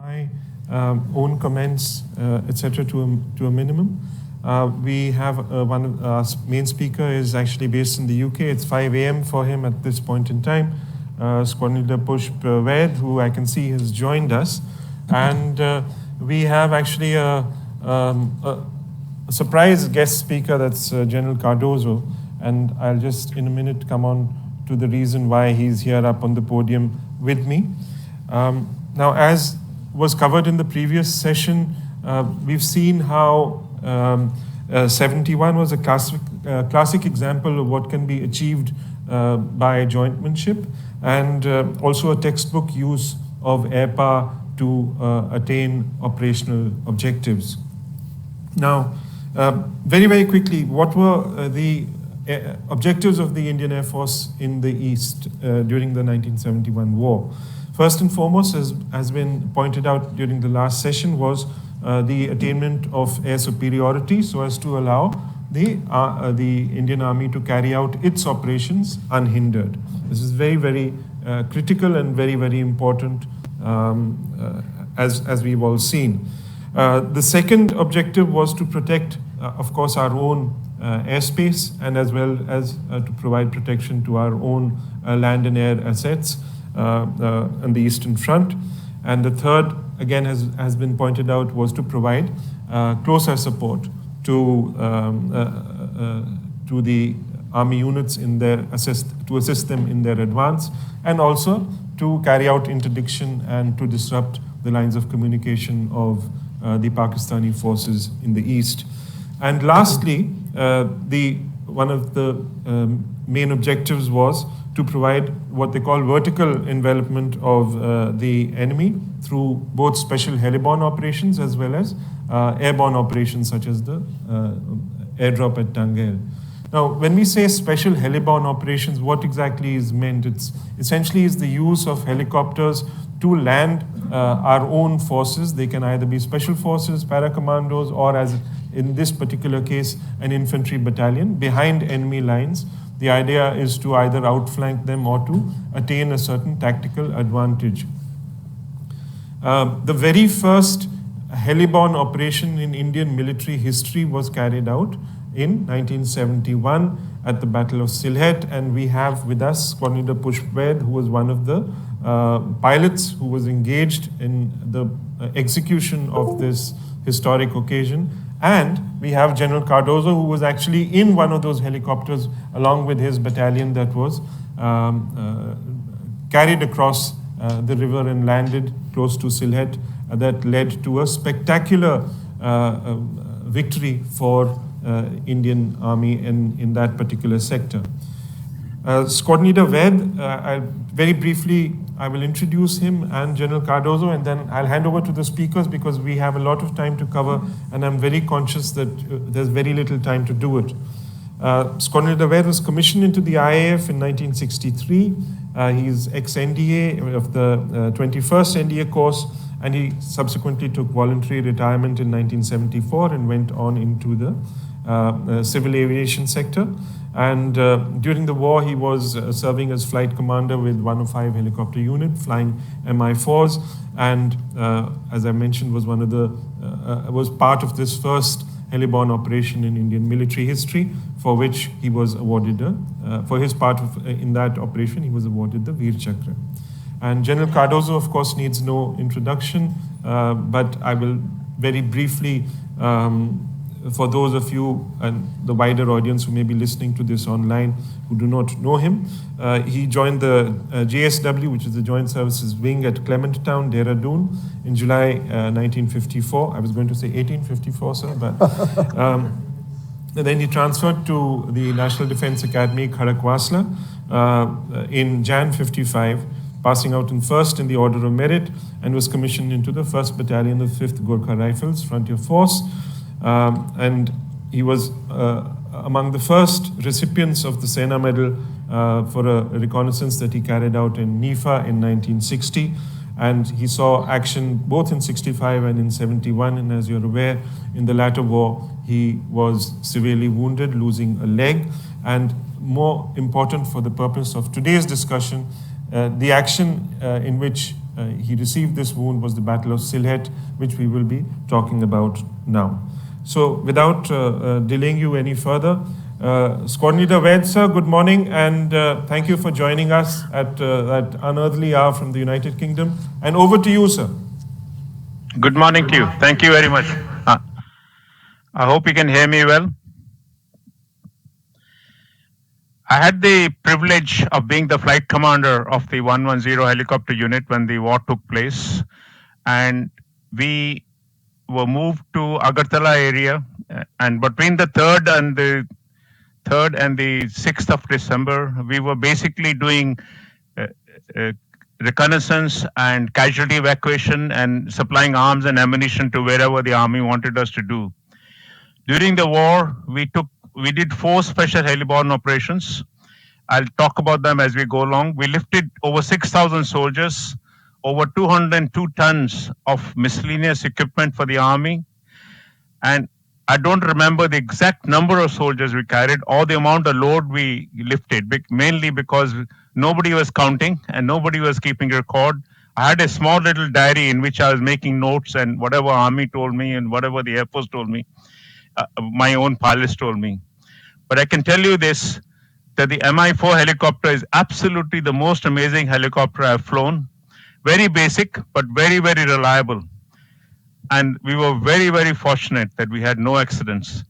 my own comments, etc., to a minimum. We have one of our main speaker is actually based in the UK. It's 5 a.m. for him at this point in time. Squad Leader Pushp Vaid, who I can see has joined us, and we have actually a surprise guest speaker. That's General Cardozo, and I'll just in a minute come on to the reason why he's here up on the podium with me. Now, as was covered in the previous session, we've seen how 71 was a classic example of what can be achieved by jointmanship, and also a textbook use of air power to attain operational objectives. Now, very, very quickly, what were the objectives of the Indian Air Force in the East during the 1971 war? First and foremost, as has been pointed out during the last session, was the attainment of air superiority so as to allow the Indian Army to carry out its operations unhindered. This is very, very critical and very, very important, as we've all seen. The second objective was to protect, of course, our own airspace, and as well as to provide protection to our own land and air assets on the Eastern Front. And the third, again, has been pointed out, was to provide closer support to the Army units in their to assist them in their advance, and also to carry out interdiction and to disrupt the lines of communication of the Pakistani forces in the East. And lastly, one of the main objectives was to provide what they call vertical envelopment of the enemy through both special heliborne operations as well as airborne operations such as the airdrop at Tangail. Now, when we say special heliborne operations, what exactly is meant? It's essentially is the use of helicopters to land our own forces. They can either be special forces, para-commandos, or as in this particular case, an infantry battalion behind enemy lines. The idea is to either outflank them or to attain a certain tactical advantage. The very first heliborne operation in Indian military history was carried out in 1971 at the Battle of Sylhet, and we have with us Squad Leader Pushp Vaid, who was one of the pilots who was engaged in the execution of this historic occasion. And we have General Cardozo, who was actually in one of those helicopters along with his battalion that was carried across the river and landed close to Sylhet. That led to a spectacular victory for Indian Army in that particular sector. Squad Leader Vaid, very briefly, I will introduce him and General Cardozo, and then I'll hand over to the speakers because we have a lot of time to cover, and I'm very conscious that there's very little time to do it. Squad Leader Vaid was commissioned into the IAF in 1963. He's ex-NDA of the 21st NDA course, and he subsequently took voluntary retirement in 1974 and went on into the civil aviation sector. And during the war, he was serving as flight commander with 105 helicopter unit, flying Mi-4s, and as I mentioned, was was part of this first heliborne operation in Indian military history, for which he was awarded for his part in that operation, he was awarded the Veer Chakra. And General Cardozo, of course, needs no introduction, but I will very briefly, for those of you and the wider audience who may be listening to this online who do not know him, he joined the JSW, which is the Joint Services Wing at Clement Town, Dehradun, in July 1954. I was going to say 1854, sir, but and then he transferred to the National Defense Academy, Khadakwasla, in Jan 55, passing out first in the Order of Merit, and was commissioned into the 1st Battalion of 5th Gorkha Rifles, Frontier Force. And he was among the first recipients of the Sena Medal for a reconnaissance that he carried out in Nifa in 1960. And he saw action both in 65 and in 71. And as you're aware, in the latter war, he was severely wounded, losing a leg. And more important for the purpose of today's discussion, the action in which he received this wound was the Battle of Sylhet, which we will be talking about now. So without delaying you any further, Squadron Leader Vaid sir, good morning, and thank you for joining us at that unearthly hour from the United Kingdom. And over to you, sir. Good morning to you. Thank you very much. I hope you can hear me well. I had the privilege of being the flight commander of the 110 helicopter unit when the war took place, and we were moved to Agartala area, and between the 3rd and the 6th of December, we were basically doing reconnaissance and casualty evacuation and supplying arms and ammunition to wherever the army wanted us to do. During the war, we did 4 special heliborne operations. I'll talk about them as we go along. We lifted over 6,000 soldiers, over 202 tons of miscellaneous equipment for the army, and I don't remember the exact number of soldiers we carried or the amount of load we lifted, mainly because nobody was counting and nobody was keeping record. I had a small little diary in which I was making notes, and whatever army told me and whatever the Air Force told me, my own pilots told me. But I can tell you this, that the Mi-4 helicopter is absolutely the most amazing helicopter I've flown. Very basic, but very, very reliable. And we were very, very fortunate that we had no accidents.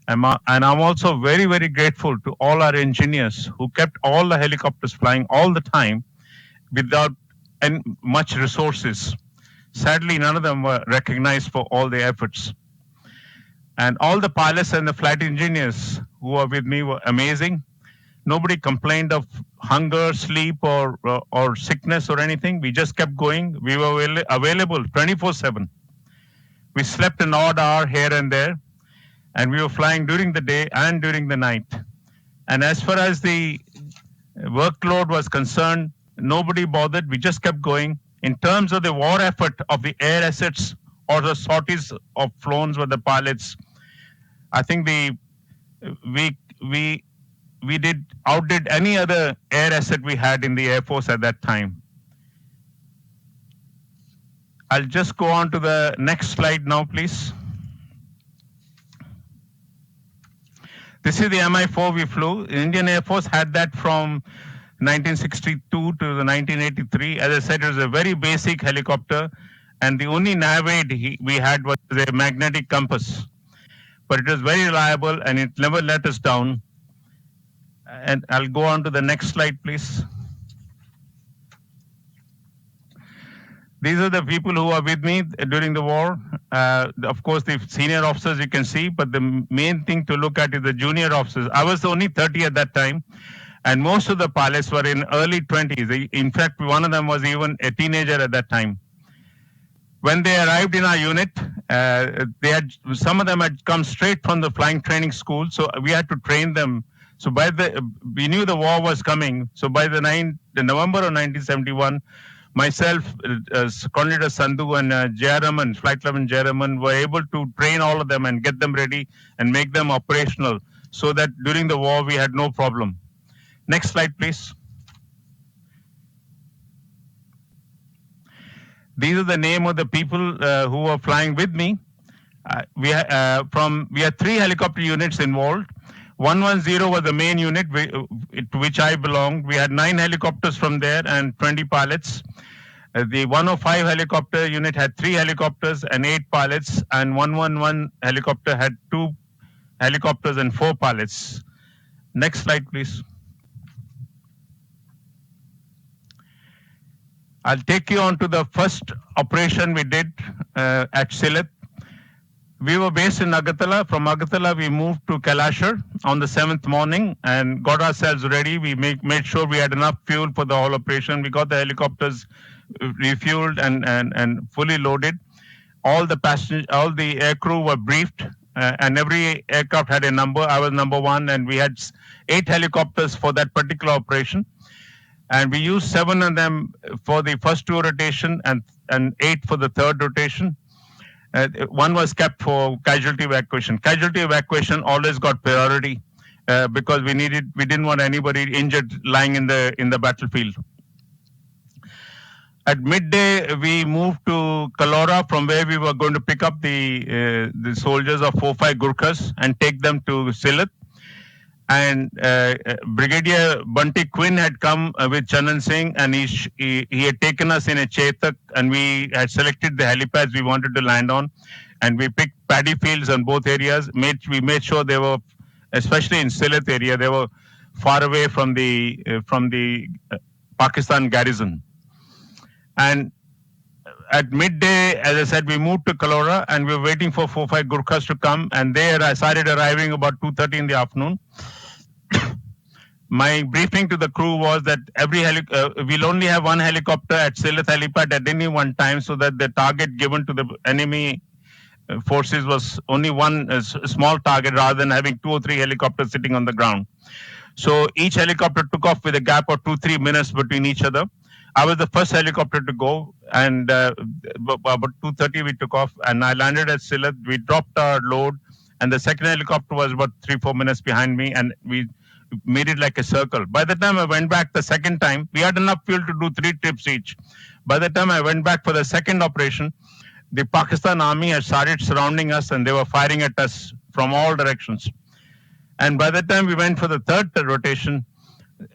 And I'm also very, very grateful to all our engineers who kept all the helicopters flying all the time without much resources. Sadly, none of them were recognized for all their efforts. And all the pilots and the flight engineers who were with me were amazing. Nobody complained of hunger, sleep, or sickness or anything. We just kept going. We were available 24/7. We slept an odd hour here and there, and we were flying during the day and during the night. And as far as the workload was concerned, nobody bothered. We just kept going. In terms of the war effort of the air assets or the sorties of flown with the pilots, I think we outdid any other air asset we had in the Air Force at that time. I'll just go on to the next slide now, please. This is the Mi-4 we flew. The Indian Air Force had that from 1962 to the 1983. As I said, it was a very basic helicopter, and the only nav aid we had was a magnetic compass. But it was very reliable, and it never let us down. And I'll go on to the next slide, please. These are the people who are with me during the war. Of course, the senior officers you can see, but the main thing to look at is the junior officers. I was only 30 at that time, and most of the pilots were in early 20s. In fact, one of them was even a teenager at that time. When they arrived in our unit, some of them had come straight from the flying training school, so we had to train them. So we knew the war was coming. So by the November of 1971, myself, Squadron Leader Sandhu, and Jayaraman, Flight 11 Jayaraman, were able to train all of them and get them ready and make them operational, so that during the war we had no problem. Next slide, please. These are the name of the people who were flying with me. We had 3 helicopter units involved. 110 was the main unit to which I belonged. We had 9 helicopters from there and 20 pilots. The 105 helicopter unit had 3 helicopters and 8 pilots, and 111 helicopter had 2 helicopters and 4 pilots. Next slide, please. I'll take you on to the first operation we did at Sylhet. We were based in Agartala. From Agartala, we moved to Kailashar on the 7th morning and got ourselves ready. We made sure we had enough fuel for the whole operation. We got the helicopters refueled and fully loaded. All the air crew were briefed, and every aircraft had a number. I was number 1, and we had 8 helicopters for that particular operation. And we used 7 of them for the first 2 rotation and 8 for the 3rd rotation. 1 was kept for casualty evacuation. Casualty evacuation always got priority because we didn't want anybody injured lying in the battlefield. At midday, we moved to Kalora, from where we were going to pick up the soldiers of 4-5 Gurkhas and take them to Sylhet. And Brigadier Bunty Quinn had come with Chanan Singh, and he had taken us in a Chetak, and we had selected the helipads we wanted to land on, and we picked paddy fields on both areas. We made sure they were, especially in Sylhet area, they were far away from the Pakistan garrison. And at midday, as I said, we moved to Kalora, and we were waiting for 4-5 Gurkhas to come, and they started arriving about 2:30 in the afternoon. My briefing to the crew was that we'll only have one helicopter at Sylhet helipad at any one time, so that the target given to the enemy forces was only one small target, rather than having 2 or 3 helicopters sitting on the ground. So each helicopter took off with a gap of 2-3 minutes between each other. I was the first helicopter to go, and about 2:30 we took off, and I landed at Sylhet. We dropped our load, and the second helicopter was about 3-4 minutes behind me, and we made it like a circle. By the time I went back the second time, we had enough fuel to do 3 trips each. By the time I went back for the second operation, the Pakistan army had started surrounding us, and they were firing at us from all directions. And by the time we went for the third rotation,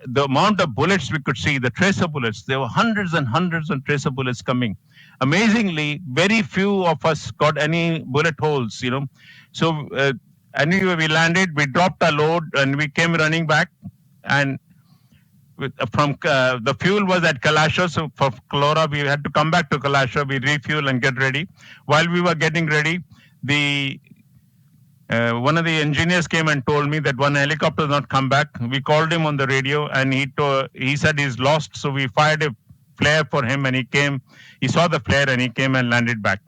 the amount of bullets we could see, the tracer bullets, there were hundreds and hundreds of tracer bullets coming. Amazingly, very few of us got any bullet holes. So anyway, we landed, we dropped our load, and we came running back. And from the fuel was at Kalashar, so for Kalora, we had to come back to Kalashar, we refuel and get ready. While we were getting ready, one of the engineers came and told me that one helicopter has not come back. We called him on the radio, and he said he's lost. So we fired a flare for him, and he came. He saw the flare, and he came and landed back.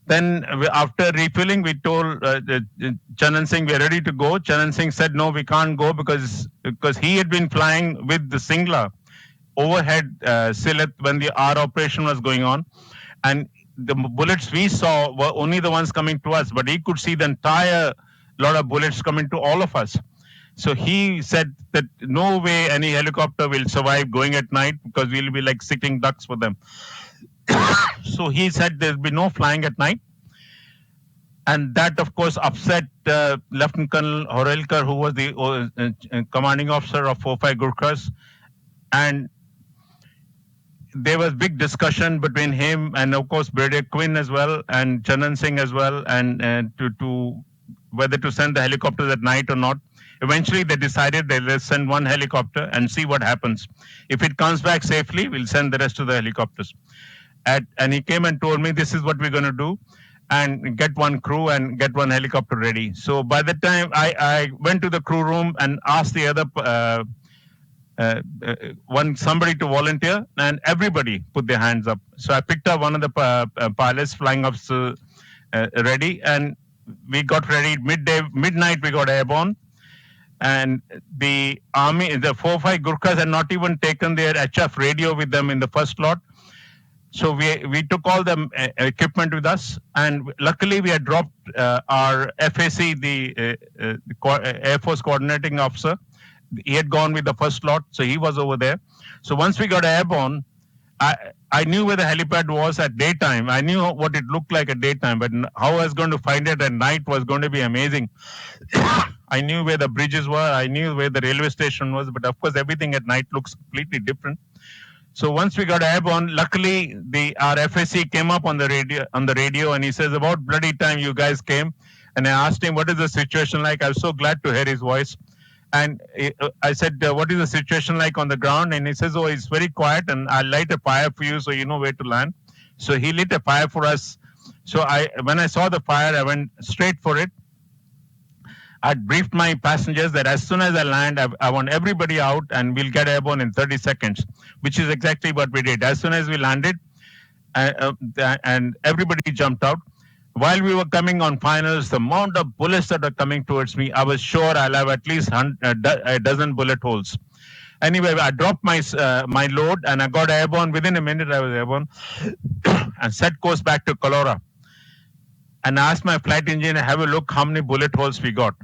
Then after refueling, we told Chanan Singh we're ready to go. Chanan Singh said no, we can't go because he had been flying with the Singla overhead Sylhet when our operation was going on, and the bullets we saw were only the ones coming to us, but he could see the entire lot of bullets coming to all of us. So he said that no way any helicopter will survive going at night, because we'll be like sitting ducks for them. So he said there'll be no flying at night. And that, of course, upset Lieutenant Colonel Horelkar, who was the commanding officer of 4-5 Gurkhas. And there was big discussion between him and, of course, Brigadier Quinn as well, and Chanan Singh as well, and to whether to send the helicopters at night or not. Eventually, they decided that let's send one helicopter and see what happens. If it comes back safely, we'll send the rest of the helicopters. And he came and told me, this is what we're going to do, and get one crew and get one helicopter ready. So by the time I went to the crew room and asked the other somebody to volunteer, and everybody put their hands up. So I picked up one of the pilots, flying officer, ready, and we got ready. Midnight, we got airborne, and the army, the 4-5 Gurkhas had not even taken their HF radio with them in the first lot. So we took all the equipment with us, and luckily we had dropped our FAC, the Air Force Coordinating Officer. He had gone with the first lot, so he was over there. So once we got airborne, I knew where the helipad was at daytime. I knew what it looked like at daytime, but how I was going to find it at night was going to be amazing. I knew where the bridges were, I knew where the railway station was, but of course everything at night looks completely different. So once we got airborne, luckily our FSC came up on the radio, and he says, about bloody time you guys came. And I asked him, what is the situation like? I was so glad to hear his voice. And I said, what is the situation like on the ground? And he says, oh, it's very quiet, and I'll light a fire for you so you know where to land. So he lit a fire for us. So when I saw the fire, I went straight for it. I briefed my passengers that as soon as I land, I want everybody out, and we'll get airborne in 30 seconds, which is exactly what we did. As soon as we landed, and everybody jumped out. While we were coming on finals, the amount of bullets that are coming towards me, I was sure I'll have at least a dozen bullet holes. Anyway, I dropped my load, and I got airborne. Within a minute, I was airborne and set course back to Kalora. And I asked my flight engineer, have a look how many bullet holes we got.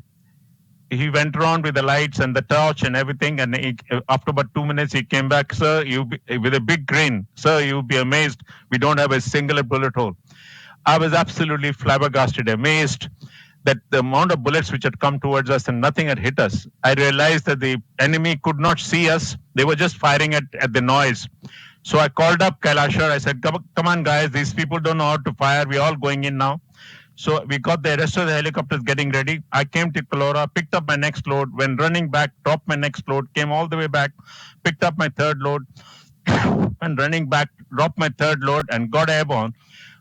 he went around with the lights and the torch and everything. And after about 2 minutes, he came back, sir, with a big grin. Sir, you'll be amazed. We don't have a single bullet hole. I was absolutely flabbergasted, amazed that the amount of bullets which had come towards us and nothing had hit us. I realized that the enemy could not see us. They were just firing at the noise. So I called up Kailashar. I said, come on, guys, these people don't know how to fire. We're all going in now. So we got the rest of the helicopters getting ready. I came to Kalora, picked up my next load, went running back, dropped my next load, came all the way back, picked up my third load, and running back, dropped my third load, and got airborne.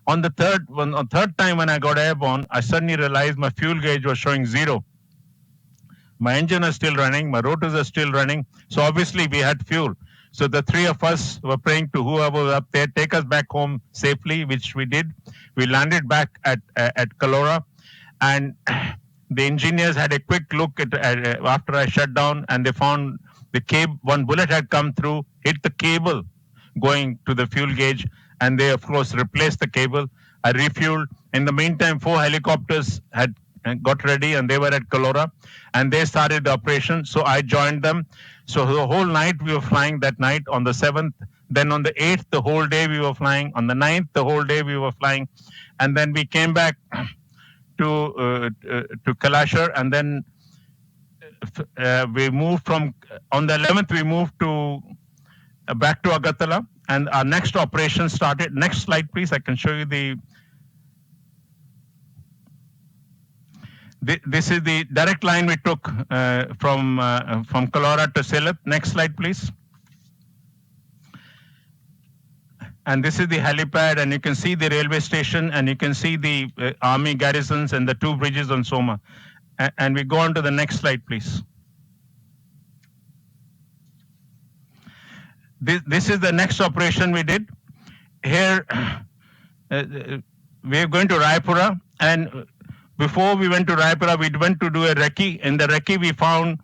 On the third time when I got airborne, I suddenly realized my fuel gauge was showing 0. My engine is still running, my rotors are still running. So obviously we had fuel. So the three of us were praying to whoever was up there, take us back home safely, which we did. We landed back at Kalora, and the engineers had a quick look at after I shut down, and they found the cable. One bullet had come through, hit the cable going to the fuel gauge, and they of course replaced the cable. I refueled. In the meantime, 4 helicopters had got ready, and they were at Kalora, and they started the operation. So I joined them. So the whole night we were flying that night on the 7th. Then on the 8th, the whole day we were flying. On the 9th, the whole day we were flying. And then we came back to Kailashar, and then we moved from, on the 11th, we moved to back to Agartala, and our next operation started. Next slide, please. I can show you this is the direct line we took from Kalora to Sylhet. Next slide, please. And this is the helipad, and you can see the railway station, and you can see the army garrisons and the 2 bridges on Soma. And we go on to the next slide, please. This is the next operation we did. Here, we are going to Raipura, and before we went to Raipura, we went to do a recce. In the recce, we found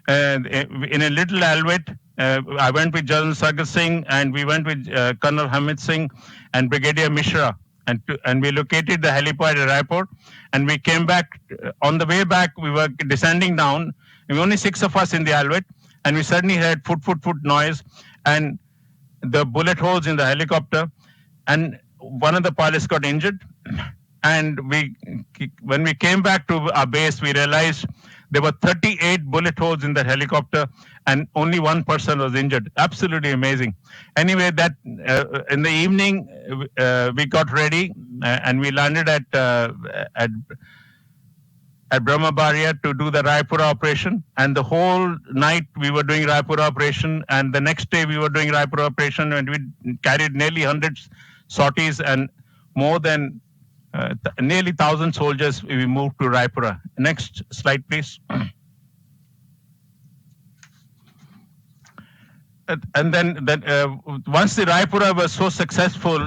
in a little alvet, I went with General Sagar Singh, and we went with Colonel Hamid Singh and Brigadier Mishra, and we located the helipad at Raipur, and we came back. On the way back, we were descending down. There were only 6 of us in the alvet, and we suddenly heard foot noise, and the bullet holes in the helicopter, and one of the pilots got injured. And when we came back to our base, we realized there were 38 bullet holes in the helicopter, and only 1 person was injured. Absolutely amazing. Anyway, that in the evening, we got ready, and we landed at Brahmabaria to do the Raipura operation. And the whole night we were doing Raipura operation, and the next day we were doing Raipura operation, and we carried nearly 100 sorties and more than nearly 1,000 soldiers. We moved to Raipura. Next slide, please. And then once the Raipura was so successful,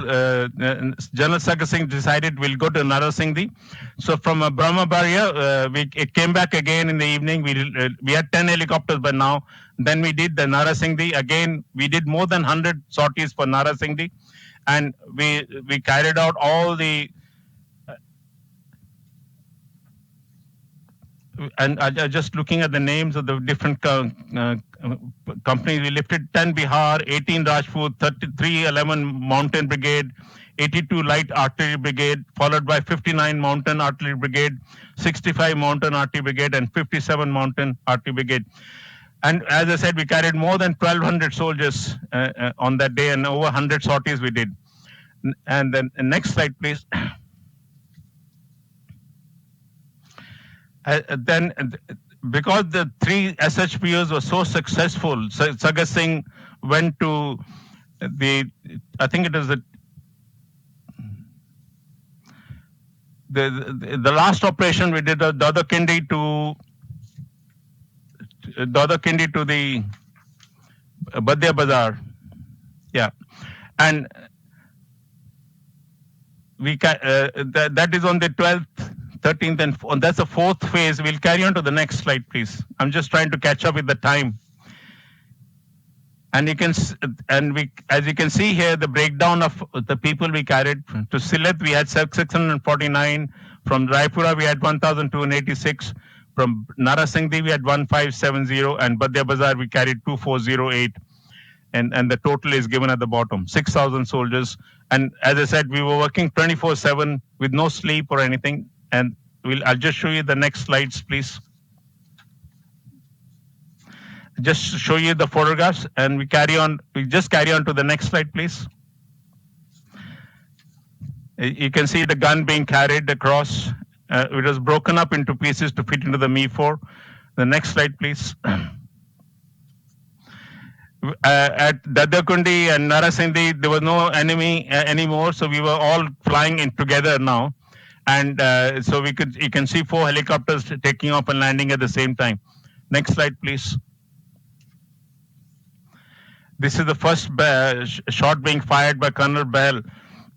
General Sagar Singh decided we'll go to Narasingdi. So from Brahmabaria, it came back again in the evening. We had 10 helicopters by now. Then we did the Narasingdi. Again, we did more than 100 sorties for Narasingdi. And we carried out all the... And just looking at the names of the different companies, we lifted 10 Bihar, 18 Rajput, 33 11 Mountain Brigade, 82 Light Artillery Brigade, followed by 59 Mountain Artillery Brigade, 65 Mountain Artillery Brigade, and 57 Mountain Artillery Brigade. And as I said, we carried more than 1,200 soldiers on that day, and over 100 sorties we did. And then next slide, please. Then, because the 3 SHPOs were so successful, Sagar Singh went to I think it was the last operation we did, Dadakindi to the Badya Bazar. Yeah. And that is on the 12th, 13th, and that's the 4th phase. We'll carry on to the next slide, please. I'm just trying to catch up with the time. And as you can see here, the breakdown of the people we carried. To Sylhet, we had 649. From Raipura, we had 1,286. from Narasingdi, we had 1570, and Badya Bazar, we carried 2408. And the total is given at the bottom, 6,000 soldiers. And as I said, we were working 24/7 with no sleep or anything. And I'll just show you the next slides, please. Just show you the photographs, and we just carry on to the next slide, please. You can see the gun being carried across. It was broken up into pieces to fit into the Mi-4. The next slide, please. At Dadakundi and Narasingdi, there was no enemy anymore, so we were all flying in together now. And so you can see 4 helicopters taking off and landing at the same time. Next slide, please. This is the first shot being fired by Colonel Bahl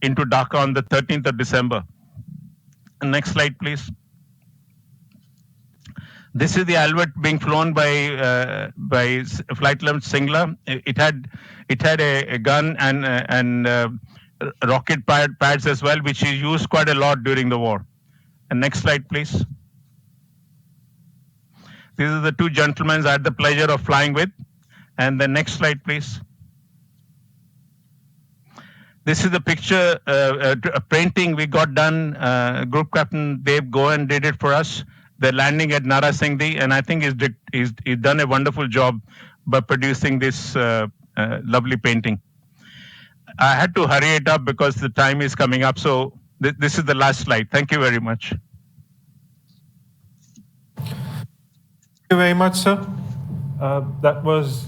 into Dhaka on the 13th of December. Next slide, please. This is the Alvet being flown by Flight Level Singla. It had a gun and rocket pads as well, which is used quite a lot during the war. And next slide, please. These are the 2 gentlemen I had the pleasure of flying with. And the next slide, please. This is the picture, a painting we got done. Group Captain Dave Goen did it for us. The landing at Narasingdi, and I think he's done a wonderful job by producing this lovely painting. I had to hurry it up because the time is coming up. So this is the last slide. Thank you very much. Thank you very much, sir. That was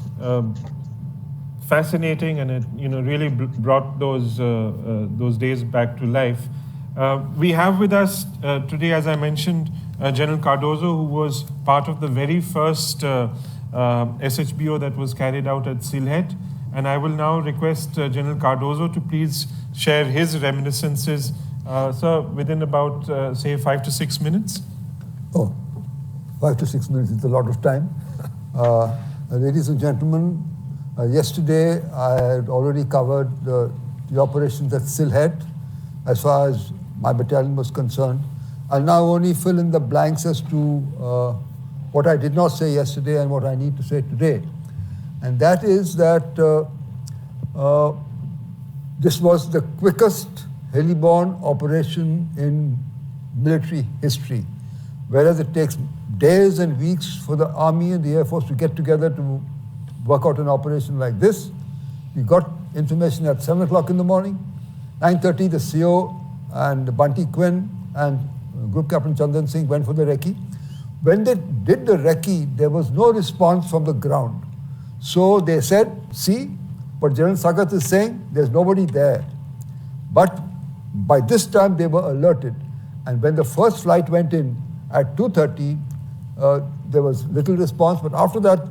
fascinating, and it really brought those days back to life. We have with us today, as I mentioned, General Cardozo, who was part of the very first SHBO that was carried out at Sylhet. And I will now request General Cardozo to please share his reminiscences, sir, within about, say, 5 to 6 minutes. Oh, 5 to 6 minutes is a lot of time. Ladies and gentlemen, yesterday I had already covered the operations at Sylhet as far as my battalion was concerned. I'll now only fill in the blanks as to what I did not say yesterday and what I need to say today. And that is that this was the quickest heliborne operation in military history, whereas it takes days and weeks for the Army and the Air Force to get together to work out an operation like this. We got information at 7 o'clock in the morning. 9:30, the CO and Bunty Quinn and Group Captain Chandan Singh went for the recce. When they did the recce, there was no response from the ground. So they said, see, what General Sagat is saying, there's nobody there. But by this time, they were alerted. And when the first flight went in at 2:30, there was little response. But after that,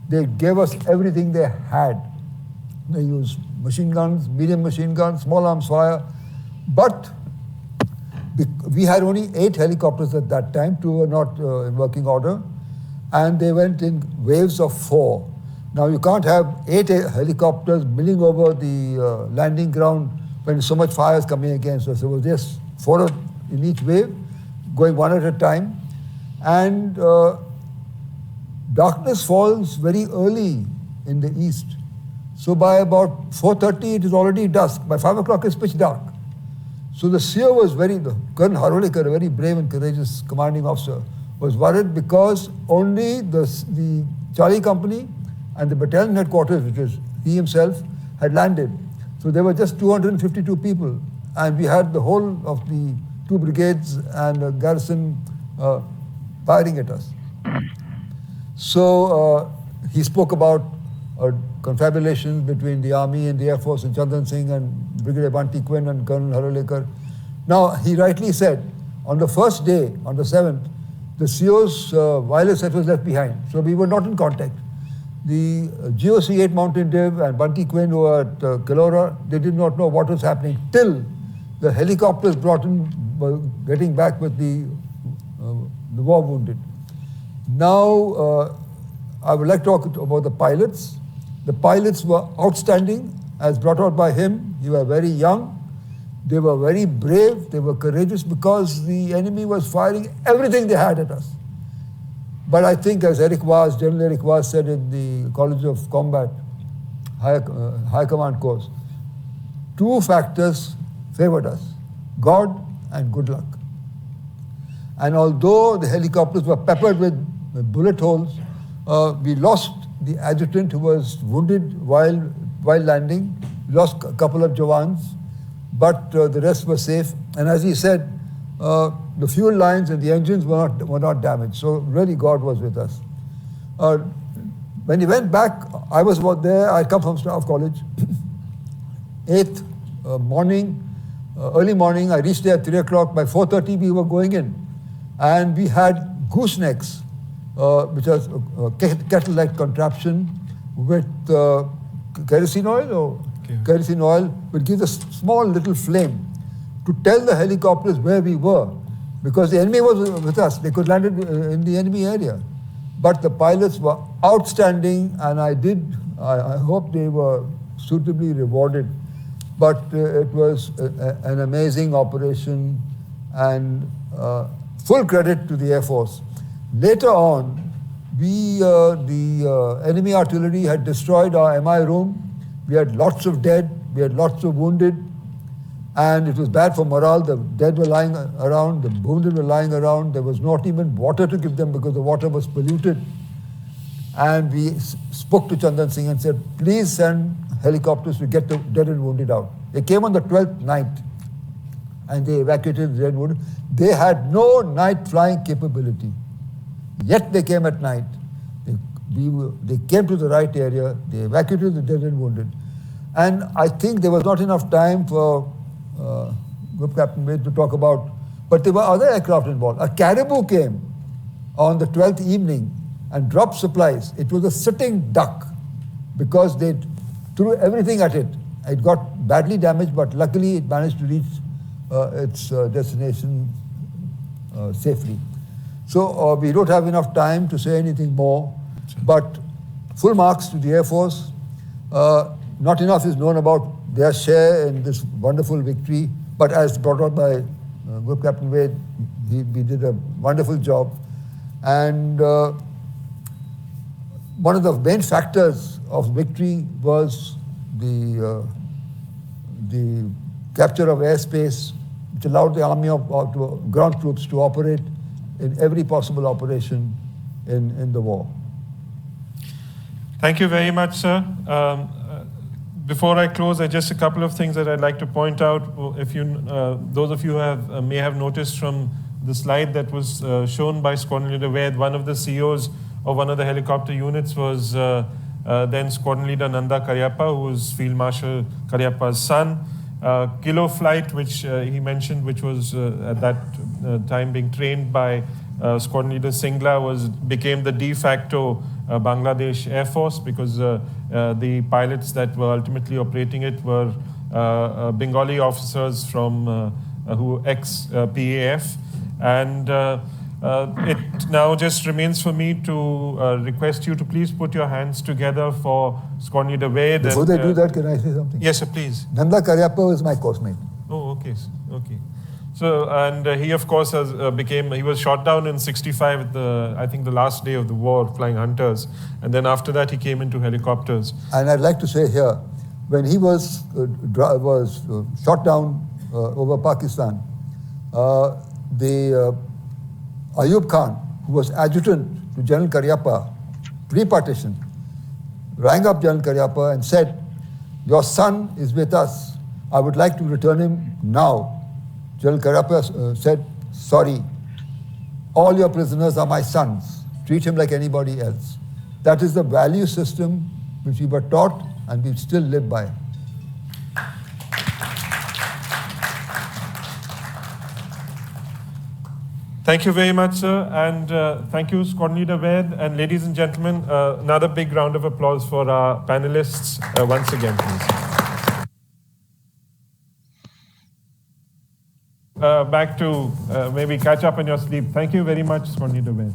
they gave us everything they had. They used machine guns, medium machine guns, small arms fire. But we had only 8 helicopters at that time. 2 were not in working order. And they went in waves of 4. Now, you can't have 8 helicopters milling over the landing ground when so much fire is coming against us. So it was just 4 in each wave, going one at a time. And darkness falls very early in the east. So by about 4:30, it is already dusk. By 5 o'clock, it's pitch dark. So the CO was Colonel Harolekar, a very brave and courageous commanding officer, was worried because only the Charlie Company and the battalion headquarters, which was he himself, had landed. So there were just 252 people. And we had the whole of the 2 brigades and the garrison firing at us. So he spoke about a confabulation between the Army and the Air Force and Chandan Singh and Brigadier Bunty Quinn and Colonel Harolekar. Now, he rightly said, on the first day, on the 7th, the CO's wireless set was left behind. So we were not in contact. The GOC-8 Mountain Div and Bunty Quinn, who were at Kelora, they did not know what was happening till the helicopters brought in, were getting back with the war wounded. Now, I would like to talk about the pilots. The pilots were outstanding, as brought out by him. They were very young. They were very brave. They were courageous because the enemy was firing everything they had at us. But I think, as General Eric Vaz said in the College of Combat High Command course, two factors favored us: God and good luck. And although the helicopters were peppered with bullet holes, we lost the adjutant who was wounded while landing. We lost a couple of Jawans, but the rest were safe. And as he said, the fuel lines and the engines were not damaged. So really, God was with us. When he went back, I was there. I come from Staff College. 8th morning, early morning. I reached there at 3 o'clock. By 4:30, we were going in, and we had goosenecks, which was a kettle-like contraption with kerosene oil or kerosene oil, would give a small little flame to tell the helicopters where we were, because the enemy was with us. They could land in the enemy area. But the pilots were outstanding, and I hope they were suitably rewarded. But it was an amazing operation, and full credit to the Air Force. Later on, the enemy artillery had destroyed our MI room. We had lots of dead, we had lots of wounded, and it was bad for morale. The dead were lying around, the wounded were lying around. There was not even water to give them because the water was polluted. And we spoke to Chandan Singh and said, please send helicopters to get the dead and wounded out. They came on the 12th night, and they evacuated the dead and wounded. They had no night flying capability. Yet they came at night. They came to the right area. They evacuated the dead and wounded. And I think there was not enough time for Group Captain Wade to talk about, but there were other aircraft involved. A Caribou came on the 12th evening and dropped supplies. It was a sitting duck because they threw everything at it. It got badly damaged, but luckily it managed to reach its destination safely. So we don't have enough time to say anything more, but full marks to the Air Force. Not enough is known about their share in this wonderful victory, but as brought out by Group Captain Wade, we did a wonderful job. And one of the main factors of victory was the capture of airspace, which allowed the army of ground troops to operate in every possible operation in the war. Thank you very much, sir. Before I close, just a couple of things that I'd like to point out. If those of you who may have noticed from the slide that was shown by Squadron Leader Ved, one of the CEOs of one of the helicopter units was then Squadron Leader Nanda Cariappa, who was Field Marshal Cariappa's son. Kilo Flight, which he mentioned, which was at that time being trained by Squadron Leader Singla, became the de facto Bangladesh Air Force, because the pilots that were ultimately operating it were Bengali officers from who ex-PAF. And it now just remains for me to request you to please put your hands together for Squadron Leader Ved. Before they do that, can I say something? Yes, sir, please. Nanda Cariappa was my course mate. Oh, okay. Okay. So, and he, of course, he was shot down in 65 at I think the last day of the war, flying Hunters. And then after that, he came into helicopters. And I'd like to say here, when he was shot down over Pakistan, the Ayub Khan, who was adjutant to General Cariappa, pre-partition, rang up General Cariappa and said, your son is with us. I would like to return him now. General Cariappa said, sorry, all your prisoners are my sons. Treat him like anybody else. That is the value system which we were taught and we still live by. Thank you very much, sir, and thank you, Squadron Leader Ved. And ladies and gentlemen, another big round of applause for our panelists once again, please. Back to maybe catch up in your sleep. Thank you very much, Squadron Leader Ved.